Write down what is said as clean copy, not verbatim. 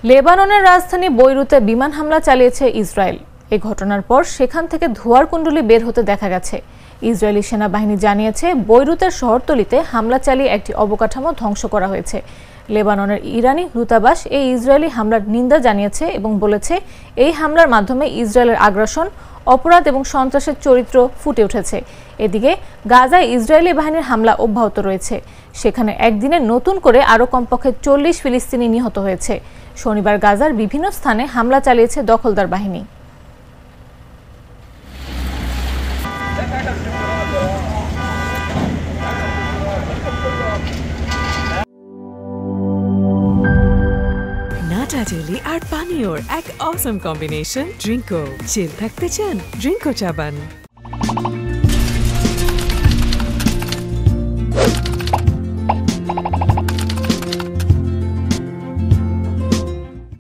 লেবাননের রাজধানী বৈরুতে বিমান হামলা চালিয়েছে ইসরায়েল। এই ঘটনার পর সেখান থেকে ধোঁয়ার কুণ্ডলী বের হতে দেখা গেছে। ইসরায়েলি সেনাবাহিনী জানিয়েছে, বৈরুতের শহরতলিতে হামলা চালিয়ে একটি অবকাঠামো ধ্বংস করা হয়েছে। লেবাননের ইরানি দূতাবাস এই ইসরায়েলি হামলার নিন্দা জানিয়েছে এবং বলেছে, এই হামলার মাধ্যমে ইসরায়েলের আগ্রাসন, অপরাধ এবং সন্ত্রাসের চরিত্র ফুটে উঠেছে। এদিকে গাজায় ইসরায়েলি বাহিনীর হামলা অব্যাহত রয়েছে। সেখানে একদিনে নতুন করে আরও কমপক্ষে 40 ফিলিস্তিনি নিহত হয়েছে। শনিবার গাজার বিভিন্ন স্থানে হামলা চালিয়েছে দখলদার বাহিনী। নাটা জেলি আর পানীয়র এক অসম কম্বিনেশন ড্রিঙ্কো। চিল থাকতে চান? ড্রিঙ্কো চাবান।